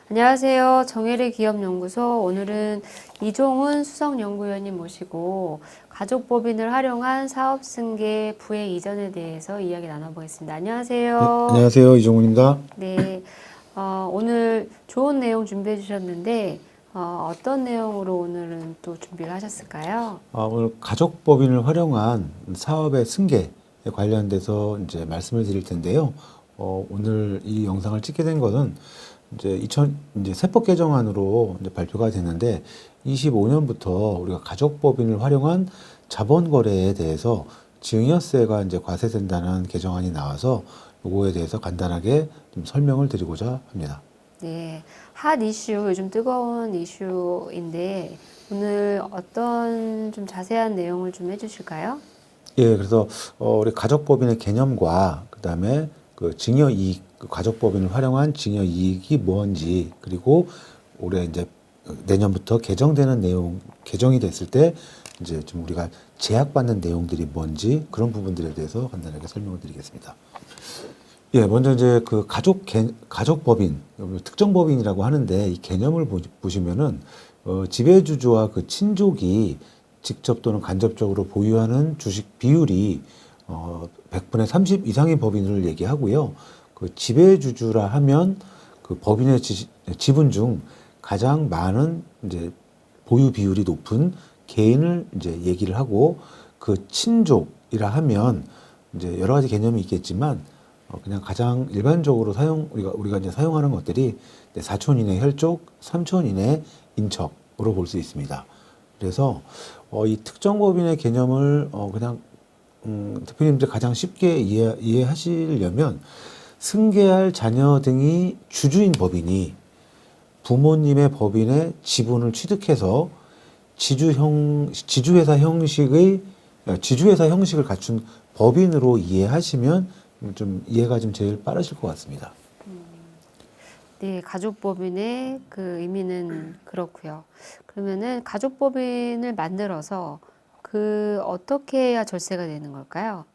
안녕하세요. 정혜리 기업연구소. 오늘은 이종훈 수석연구위원님 모시고 가족법인을 활용한 사업승계 부의 이전에 대해서 이야기 나눠보겠습니다. 네, 안녕하세요. 안녕하세요. 이종훈입니다. 네, 오늘 좋은 내용 준비해 주셨는데 어떤 내용으로 오늘은 또 준비를 하셨을까요? 오늘 가족법인을 활용한 사업의 승계에 관련돼서 이제 말씀을 드릴 텐데요. 오늘 이 영상을 찍게 된 것은 이제 세법 개정안으로 이제 발표가 됐는데 25년부터 우리가 가족법인을 활용한 자본거래에 대해서 증여세가 이제 과세된다는 개정안이 나와서 요거에 대해서 간단하게 좀 설명을 드리고자 합니다. 네, 핫 이슈, 요즘 뜨거운 이슈인데 오늘 어떤 좀 자세한 내용을 좀 해주실까요? 예, 그래서 우리 가족법인의 개념과 그다음에 그 증여이익, 그 가족법인을 활용한 증여이익이 뭔지, 그리고 올해 이제 내년부터 개정되는 내용, 개정이 됐을 때 이제 좀 우리가 제약받는 내용들이 뭔지 그런 부분들에 대해서 간단하게 설명을 드리겠습니다. 예, 먼저 이제 그 가족법인, 특정법인이라고 하는데 이 개념을 보시면은 지배주주와 그 친족이 직접 또는 간접적으로 보유하는 주식 비율이 100분의 30 이상의 법인을 얘기하고요. 그 지배주주라 하면 그 법인의 지분 중 가장 많은 이제 보유 비율이 높은 개인을 이제 얘기를 하고, 그 친족이라 하면 이제 여러 가지 개념이 있겠지만 그냥 가장 일반적으로 우리가 이제 사용하는 것들이 사촌 이내 혈족, 삼촌 이내 인척으로 볼 수 있습니다. 그래서 이 특정법인의 개념을 그냥 대표님들 가장 쉽게 이해하시려면, 승계할 자녀 등이 주주인 법인이 부모님의 법인의 지분을 취득해서 지주회사 형식을 갖춘 법인으로 이해하시면 좀 이해가 좀 제일 빠르실 것 같습니다. 네, 가족법인의 그 의미는 그렇고요. 그러면은 가족법인을 만들어서 그 어떻게 해야 절세가 되는 걸까요?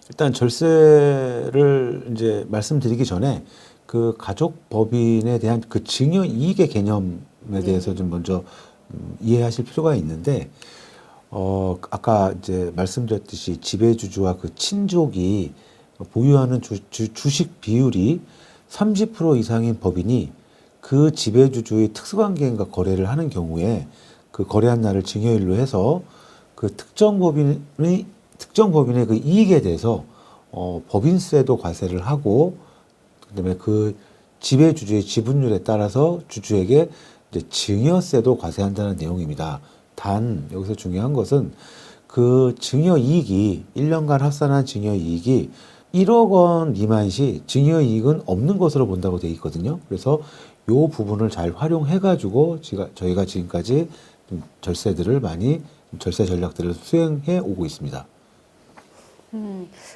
일단 절세를 이제 말씀드리기 전에 그 가족법인에 대한 그 증여이익의 개념에 대해서 좀 먼저 이해하실 필요가 있는데, 아까 이제 말씀드렸듯이 지배주주와 그 친족이 보유하는 주식 비율이 30% 이상인 법인이 그 지배주주의 특수관계인과 거래를 하는 경우에 그 거래한 날을 증여일로 해서 그 특정 법인의 그 이익에 대해서 법인세도 과세를 하고, 그다음에 그 지배주주의 지분율에 따라서 주주에게 이제 증여세도 과세한다는 내용입니다. 단 여기서 중요한 것은 그 증여이익이 1년간 합산한 증여이익이 1억 원 미만 시 증여이익은 없는 것으로 본다고 되어 있거든요. 그래서 요 부분을 잘 활용해 가지고 저희가 지금까지 좀 절세 전략들을 수행해 오고 있습니다.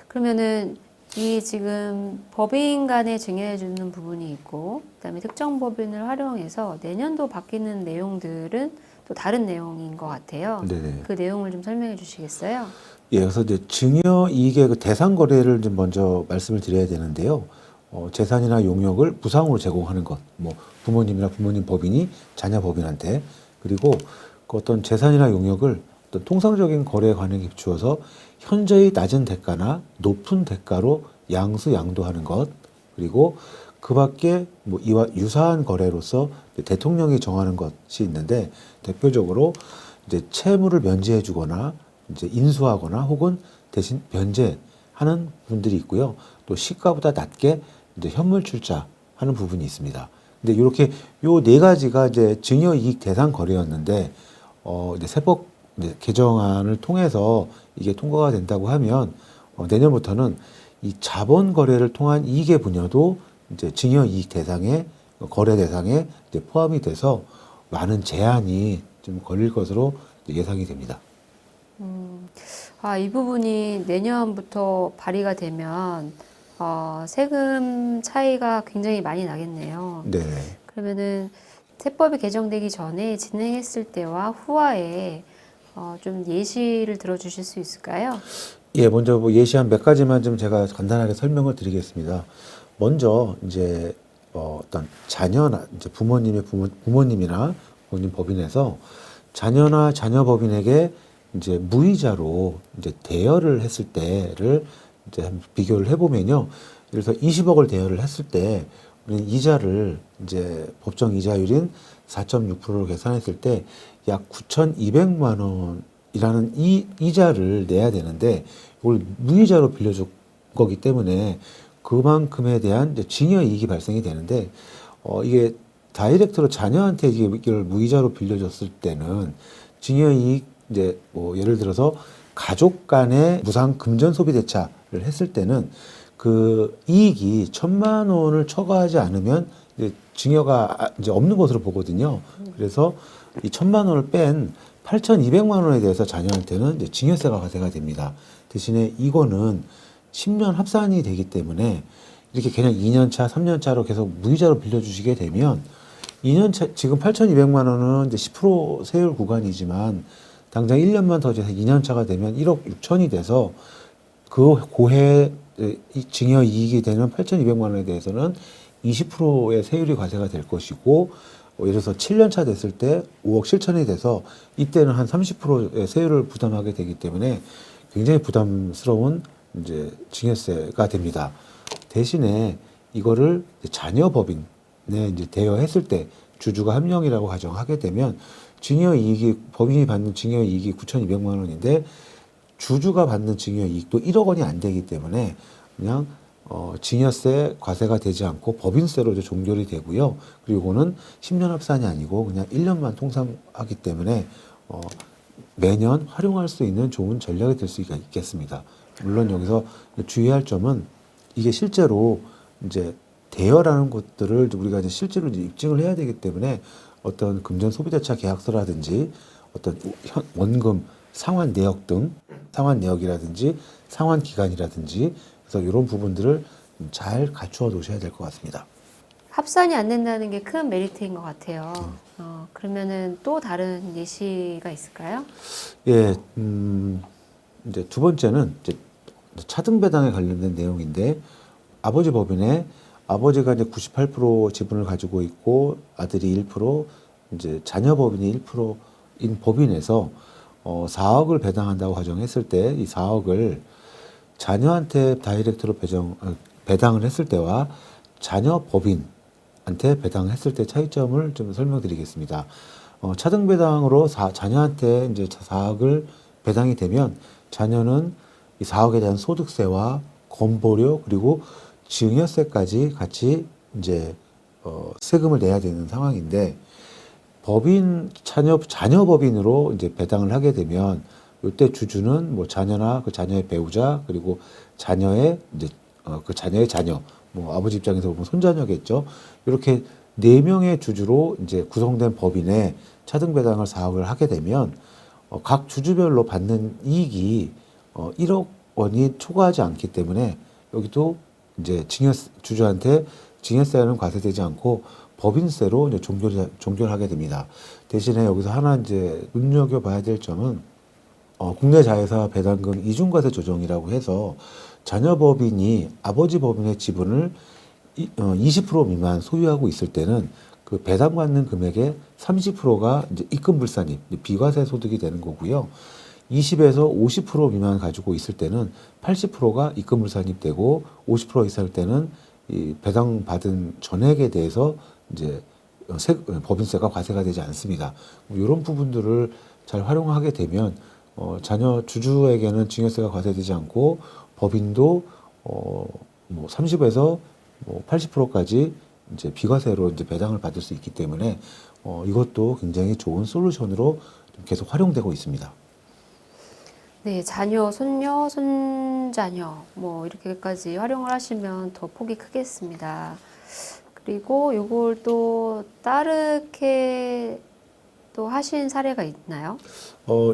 그러면은 이 지금 법인 간에 증여해 주는 부분이 있고, 그다음에 특정 법인을 활용해서 내년도 바뀌는 내용들은 또 다른 내용인 것 같아요. 네네. 그 내용을 좀 설명해 주시겠어요? 예, 그래서 이제 증여이익의 그 대상 거래를 좀 먼저 말씀을 드려야 되는데요. 재산이나 용역을 무상으로 제공하는 것, 뭐 부모님이나 부모님 법인이 자녀 법인한테, 그리고 그 어떤 재산이나 용역을 어떤 통상적인 거래 관행에 비추어서 현저히 낮은 대가나 높은 대가로 양수양도하는 것, 그리고 그 밖에 뭐 이와 유사한 거래로서 대통령이 정하는 것이 있는데, 대표적으로 이제 채무를 면제해 주거나 이제 인수하거나 혹은 대신 변제하는 분들이 있고요. 또 시가보다 낮게 이제 현물 출자하는 부분이 있습니다. 근데 이렇게 요 네 가지가 이제 증여이익 대상 거래였는데, 이제 세법 이제 개정안을 통해서 이게 통과가 된다고 하면 내년부터는 이 자본 거래를 통한 이익의 분야도 이제 증여이익 대상에, 거래 대상에 이제 포함이 돼서 많은 제한이 좀 걸릴 것으로 예상이 됩니다. 이 부분이 내년부터 발의가 되면 세금 차이가 굉장히 많이 나겠네요. 네. 그러면은 세법이 개정되기 전에 진행했을 때와 후와에 좀 예시를 들어주실 수 있을까요? 예, 먼저 뭐 예시 한 몇 가지만 좀 제가 간단하게 설명을 드리겠습니다. 먼저 이제 어떤 자녀나 이제 부모님이나 본인 법인에서 자녀나 자녀 법인에게 이제 무이자로 이제 대여를 했을 때를 이제 한번 비교를 해보면요. 예를 들어서 20억을 대여를 했을 때 우리는 이자를 이제 법정 이자율인 4.6%로 계산했을 때 약 9,200만 원이라는 이 이자를 내야 되는데 이걸 무이자로 빌려줄 거기 때문에 그만큼에 대한 이제 증여 이익이 발생이 되는데 이게 다이렉트로 자녀한테 이걸 무이자로 빌려줬을 때는 증여 이익 이제 뭐 예를 들어서 가족 간의 무상 금전 소비 대차를 했을 때는 그 이익이 1,000만 원을 초과하지 않으면 이제 증여가 이제 없는 것으로 보거든요. 그래서 이 1,000만 원을 뺀 8,200만 원에 대해서 자녀한테는 이제 증여세가 과세가 됩니다. 대신에 이거는 10년 합산이 되기 때문에 이렇게 그냥 2년 차, 3년 차로 계속 무이자로 빌려주시게 되면 2년 차, 지금 8,200만 원은 이제 10% 세율 구간이지만 당장 1년만 더 돼서 2년 차가 되면 1억 6천이 돼서 그 고해 증여 이익이 되는 8,200만 원에 대해서는 20%의 세율이 과세가 될 것이고 예를 들어서 7년 차 됐을 때 5억 7천이 돼서 이때는 한 30%의 세율을 부담하게 되기 때문에 굉장히 부담스러운 이제 증여세가 됩니다. 대신에 이거를 자녀 법인에 이제 대여했을 때 주주가 한 명이라고 가정하게 되면 증여 이익이 법인이 받는 증여 이익이 9,200만 원인데 주주가 받는 증여 이익도 1억 원이 안 되기 때문에 그냥 증여세 과세가 되지 않고 법인세로 이제 종결이 되고요. 그리고 이거는 10년 합산이 아니고 그냥 1년만 통상하기 때문에 매년 활용할 수 있는 좋은 전략이 될 수 있겠습니다. 물론 여기서 주의할 점은 이게 실제로 이제 대여라는 것들을 우리가 이제 실제로 이제 입증을 해야 되기 때문에 어떤 금전 소비대차 계약서라든지 어떤 원금 상환 내역 등 상환 내역이라든지 상환 기간이라든지 그래서 이런 부분들을 잘 갖추어 놓으셔야 될 것 같습니다. 합산이 안 된다는 게 큰 메리트인 것 같아요. 그러면은 또 다른 예시가 있을까요? 예, 이제 두 번째는 이제 차등 배당에 관련된 내용인데 아버지 법인에 아버지가 이제 98% 지분을 가지고 있고 아들이 1%, 이제 자녀 법인이 1%인 법인에서 4억을 배당한다고 가정했을 때 이 4억을 자녀한테 다이렉트로 배당을 했을 때와 자녀 법인한테 배당했을 때 차이점을 좀 설명드리겠습니다. 차등 배당으로 자녀한테 이제 4억을 배당이 되면 자녀는 이 4억에 대한 소득세와 건보료 그리고 증여세까지 같이 이제 세금을 내야 되는 상황인데 자녀 법인으로 이제 배당을 하게 되면 이때 주주는 뭐 자녀나 그 자녀의 배우자 그리고 자녀의 이제 그 자녀의 자녀 뭐 아버지 입장에서 보면 손자녀겠죠. 이렇게 네 명의 주주로 이제 구성된 법인에 차등 배당을 4억을 하게 되면 각 주주별로 받는 이익이 1억 원이 초과하지 않기 때문에 여기도 이제 주주한테 증여세는 과세되지 않고 법인세로 이제 종결하게 됩니다. 대신에 여기서 하나 이제 눈여겨봐야 될 점은 국내 자회사 배당금 이중과세 조정이라고 해서 자녀 법인이 아버지 법인의 지분을 20% 미만 소유하고 있을 때는 그 배당받는 금액의 30%가 이제 입금불산입, 비과세 소득이 되는 거고요. 20에서 50% 미만 가지고 있을 때는 80%가 입금불산입되고 50% 이상일 때는 이 배당받은 전액에 대해서 이제 법인세가 과세가 되지 않습니다. 이런 부분들을 잘 활용하게 되면 자녀 주주에게는 증여세가 과세되지 않고 법인도 뭐 30에서 뭐 80%까지 이제 비과세로 이제 배당을 받을 수 있기 때문에 이것도 굉장히 좋은 솔루션으로 계속 활용되고 있습니다. 네, 자녀, 손녀, 손자녀 뭐 이렇게까지 활용을 하시면 더 폭이 크겠습니다. 그리고 이걸 또 다르게 또 하신 사례가 있나요?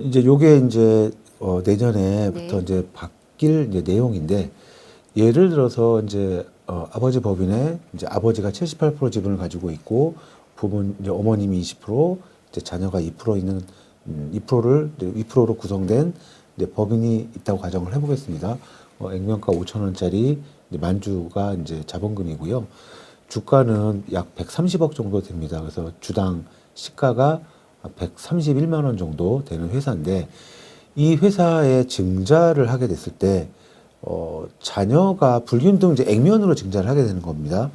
이제 요게 이제 내년에부터 네. 이제 바뀔 이제 내용인데 예를 들어서 이제 아버지 법인에 이제 아버지가 78% 지분을 가지고 있고 이제 어머님이 20%, 이제 자녀가 2% 있는 2%를 이제 2%로 구성된 이제 법인이 있다고 가정을 해보겠습니다. 액면가 5천 원짜리 만주가 이제 자본금이고요. 주가는 약 130억 정도 됩니다. 그래서 주당 시가가 131만 원 정도 되는 회사인데 이 회사에 증자를 하게 됐을 때 자녀가 불균등 이제 액면으로 증자를 하게 되는 겁니다.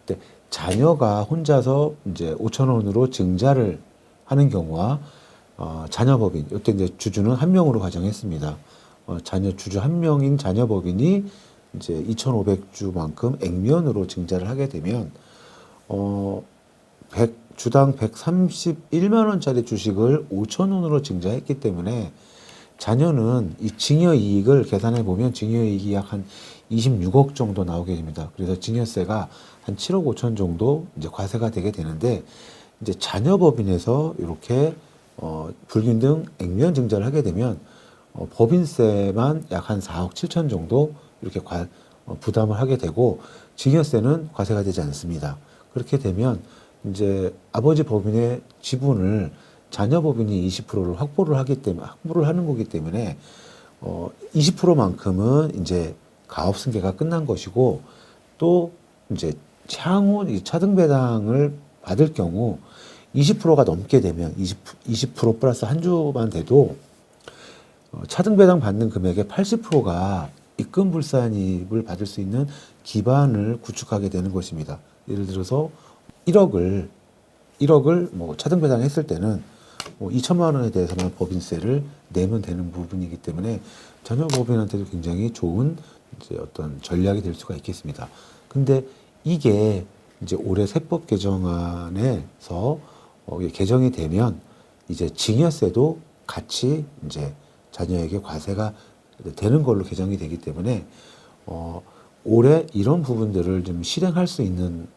근데 자녀가 혼자서 이제 5천 원으로 증자를 하는 경우와 자녀법인 이때 이제 주주는 한 명으로 가정했습니다. 자녀 주주 한 명인 자녀법인이 이제 2,500주만큼 액면으로 증자를 하게 되면 주당 131만 원짜리 주식을 5천 원으로 증자했기 때문에 자녀는 이 증여 이익을 계산해 보면 증여 이익이 약 한 26억 정도 나오게 됩니다. 그래서 증여세가 한 7억 5천 정도 이제 과세가 되게 되는데 이제 자녀법인에서 이렇게 불균등 액면 증자를 하게 되면 법인세만 약 한 4억 7천 정도 이렇게 부담을 하게 되고 증여세는 과세가 되지 않습니다. 그렇게 되면 이제 아버지 법인의 지분을 자녀 법인이 20%를 확보를 하는 거기 때문에 20%만큼은 이제 가업 승계가 끝난 것이고 또 이제 향후 이 차등 배당을 받을 경우 20%가 넘게 되면 20% 플러스 한 주만 돼도 차등 배당 받는 금액의 80%가 입금 불산입을 받을 수 있는 기반을 구축하게 되는 것입니다. 예를 들어서 1억을 뭐 차등 배당했을 때는 2천만 원에 대해서만 법인세를 내면 되는 부분이기 때문에 자녀 법인한테도 굉장히 좋은 이제 어떤 전략이 될 수가 있겠습니다. 근데 이게 이제 올해 세법 개정안에서 개정이 되면 이제 증여세도 같이 이제 자녀에게 과세가 되는 걸로 개정이 되기 때문에 올해 이런 부분들을 좀 실행할 수 있는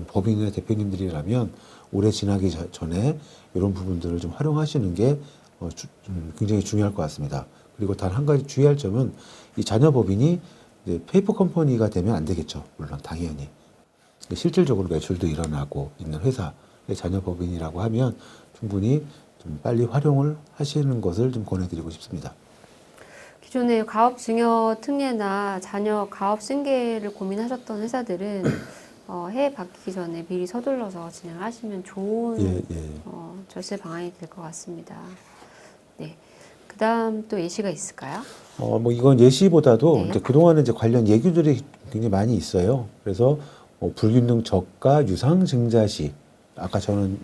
법인의 대표님들이라면 올해 지나기 전에 이런 부분들을 좀 활용하시는 게 좀 굉장히 중요할 것 같습니다. 그리고 단 한 가지 주의할 점은 이 자녀 법인이 이제 페이퍼 컴퍼니가 되면 안 되겠죠. 물론 당연히 실질적으로 매출도 일어나고 있는 회사의 자녀 법인이라고 하면 충분히 좀 빨리 활용을 하시는 것을 좀 권해드리고 싶습니다. 기존에 가업 증여 특례나 자녀 가업 승계를 고민하셨던 회사들은 해외 바뀌기 전에 미리 서둘러서 진행하시면 좋은 절세 방안이 될 것 같습니다. 네. 그 다음 또 예시가 있을까요? 뭐 이건 예시보다도 네. 이제 그동안에 이제 관련 예규들이 굉장히 많이 있어요. 그래서 불균등 저가 유상 증자 시, 아까 저는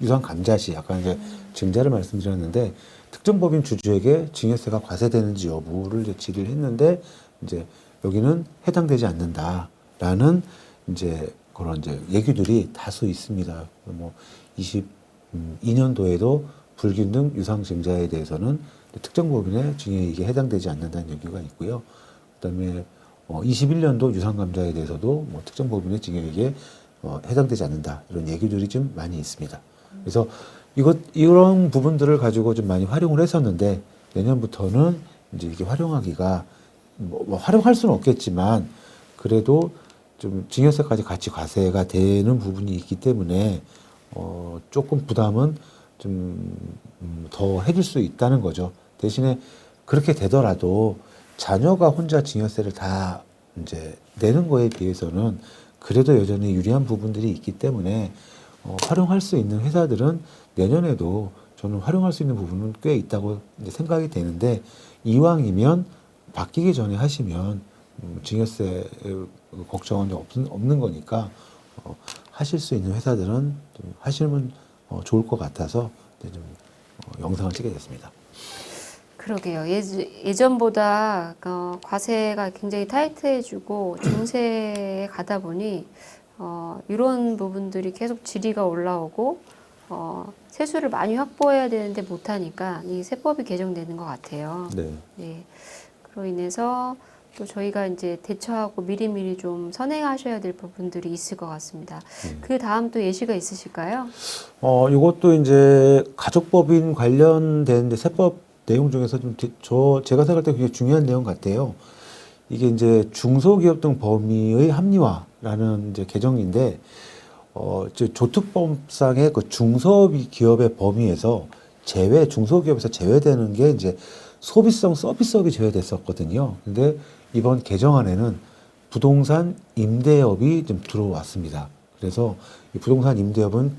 유상 감자 시 아까 이제 증자를 말씀드렸는데 특정 법인 주주에게 증여세가 과세되는지 여부를 이제 질의를 했는데 이제 여기는 해당되지 않는다라는 이제 그런 이제 얘기들이 다수 있습니다. 뭐 22년도에도 불균등 유상 증자에 대해서는 특정 법인의 증여이익에 해당되지 않는다는 얘기가 있고요. 그다음에 21년도 유상 감자에 대해서도 뭐 특정 법인의 증여이익에 해당되지 않는다 이런 얘기들이 좀 많이 있습니다. 그래서 이런 부분들을 가지고 좀 많이 활용을 했었는데 내년부터는 이제 이게 활용하기가 뭐 활용할 수는 없겠지만 그래도 좀 증여세까지 같이 과세가 되는 부분이 있기 때문에 조금 부담은 좀 더 해줄 수 있다는 거죠. 대신에 그렇게 되더라도 자녀가 혼자 증여세를 다 이제 내는 거에 비해서는 그래도 여전히 유리한 부분들이 있기 때문에 활용할 수 있는 회사들은 내년에도 저는 활용할 수 있는 부분은 꽤 있다고 이제 생각이 되는데 이왕이면 바뀌기 전에 하시면 증여세 걱정은 없는 거니까 하실 수 있는 회사들은 좀 하시면 좋을 것 같아서 좀 영상을 찍게 됐습니다. 그러게요. 예전보다 과세가 굉장히 타이트해지고 중세에 가다 보니 이런 부분들이 계속 질의가 올라오고 세수를 많이 확보해야 되는데 못하니까 이 세법이 개정되는 것 같아요. 네. 네. 그로 인해서 또 저희가 이제 대처하고 미리미리 좀 선행하셔야 될 부분들이 있을 것 같습니다. 그 다음 또 예시가 있으실까요? 이것도 이제 가족법인 관련된 세법 내용 중에서 제가 생각할 때 굉장히 중요한 내용 같아요. 이게 이제 중소기업 등 범위의 합리화라는 이제 개정인데, 조특법상의 그 중소기업의 범위에서 중소기업에서 제외되는 게 이제 소비성 서비스업이 제외됐었거든요. 근데 이번 개정안에는 부동산 임대업이 좀 들어왔습니다. 그래서 이 부동산 임대업은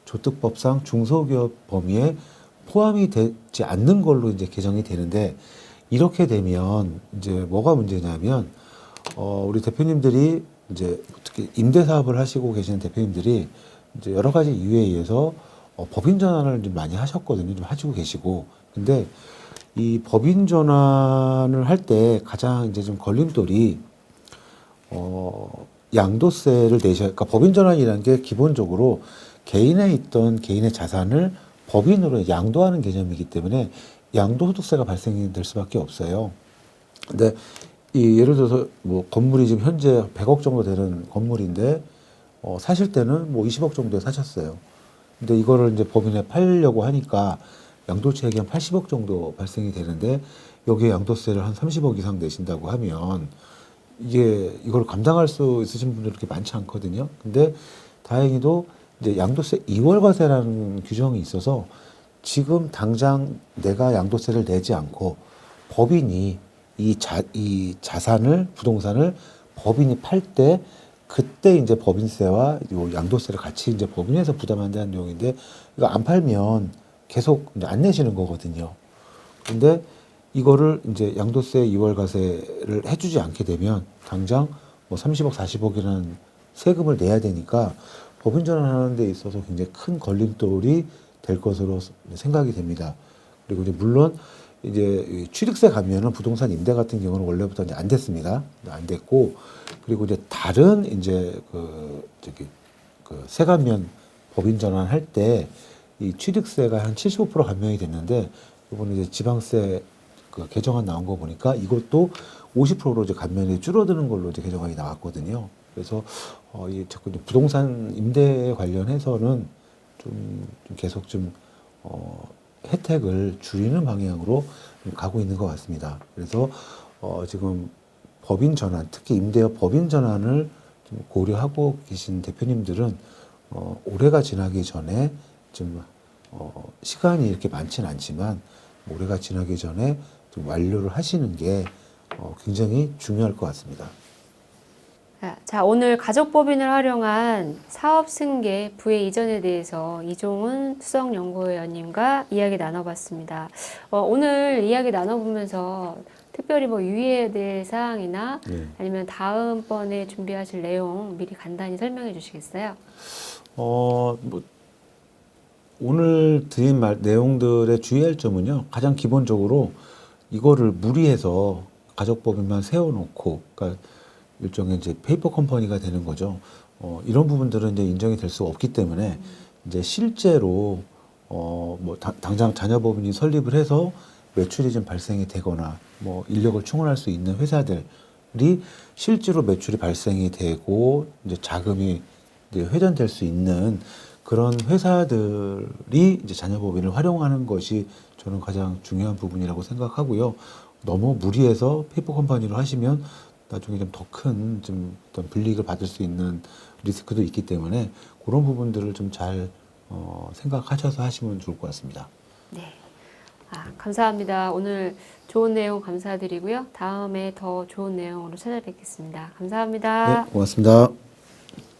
조특법상 중소기업 범위에 포함이 되지 않는 걸로 이제 개정이 되는데, 이렇게 되면 이제 뭐가 문제냐면, 우리 대표님들이 이제 특히 임대 사업을 하시고 계시는 대표님들이 이제 여러 가지 이유에 의해서 법인 전환을 좀 많이 하셨거든요. 좀 하시고 계시고. 근데 이 법인 전환을 할 때 가장 이제 좀 걸림돌이 양도세를 내셔야, 그러니까 법인 전환이라는 게 기본적으로 개인에 있던 개인의 자산을 법인으로 양도하는 개념이기 때문에 양도소득세가 발생이 될 수밖에 없어요. 근데 이 예를 들어서 뭐 건물이 지금 현재 100억 정도 되는 건물인데 사실 때는 뭐 20억 정도에 사셨어요. 근데 이거를 이제 법인에 팔려고 하니까 양도세액이 한 80억 정도 발생이 되는데, 여기에 양도세를 한 30억 이상 내신다고 하면 이걸 감당할 수 있으신 분들이 그렇게 많지 않거든요. 근데 다행히도 이제 양도세 2월과세라는 규정이 있어서 지금 당장 내가 양도세를 내지 않고 법인이 이 자산을, 부동산을 법인이 팔 때 그때 이제 법인세와 요 양도세를 같이 이제 법인에서 부담한다는 내용인데, 이거 안 팔면 계속 이제 안 내시는 거거든요. 근데 이거를 이제 양도세 2월과세를 해주지 않게 되면 당장 뭐 30억, 40억이라는 세금을 내야 되니까 법인 전환하는 데 있어서 굉장히 큰 걸림돌이 될 것으로 생각이 됩니다. 그리고 이제 물론 이제 취득세 감면은 부동산 임대 같은 경우는 원래부터 이제 안 됐습니다. 안 됐고, 그리고 이제 다른 이제 그 세감면 법인 전환할 때 이 취득세가 한 75% 감면이 됐는데, 이번에 이제 지방세 그 개정안 나온 거 보니까 이것도 50%로 이제 감면이 줄어드는 걸로 이제 개정안이 나왔거든요. 그래서 이 자꾸 이제 부동산 임대 관련해서는 좀 계속 좀 혜택을 줄이는 방향으로 가고 있는 것 같습니다. 그래서 지금 법인 전환, 특히 임대업 법인 전환을 좀 고려하고 계신 대표님들은 올해가 지나기 전에 좀 시간이 이렇게 많지는 않지만 올해가 지나기 전에 좀 완료를 하시는 게 굉장히 중요할 것 같습니다. 자, 오늘 가족법인을 활용한 사업 승계 부의 이전에 대해서 이종훈 수석연구위원님과 이야기 나눠봤습니다. 오늘 이야기 나눠보면서 특별히 뭐 유의해야 될 사항이나 아니면 다음번에 준비하실 내용 미리 간단히 설명해 주시겠어요? 뭐 오늘 드린 내용들의 주의할 점은요, 가장 기본적으로 이거를 무리해서 가족법인만 세워놓고, 그러니까 일종의 이제 페이퍼 컴퍼니가 되는 거죠. 이런 부분들은 이제 인정이 될 수 없기 때문에 이제 실제로 뭐 당장 자녀법인이 설립을 해서 매출이 좀 발생이 되거나 뭐 인력을 충원할 수 있는 회사들이 실제로 매출이 발생이 되고 이제 자금이 이제 회전될 수 있는 그런 회사들이 이제 자녀법인을 활용하는 것이 저는 가장 중요한 부분이라고 생각하고요. 너무 무리해서 페이퍼 컴퍼니로 하시면 나중에 좀 더 큰 좀 어떤 불이익을 받을 수 있는 리스크도 있기 때문에 그런 부분들을 좀 잘 생각하셔서 하시면 좋을 것 같습니다. 네. 감사합니다. 오늘 좋은 내용 감사드리고요. 다음에 더 좋은 내용으로 찾아뵙겠습니다. 감사합니다. 네, 고맙습니다.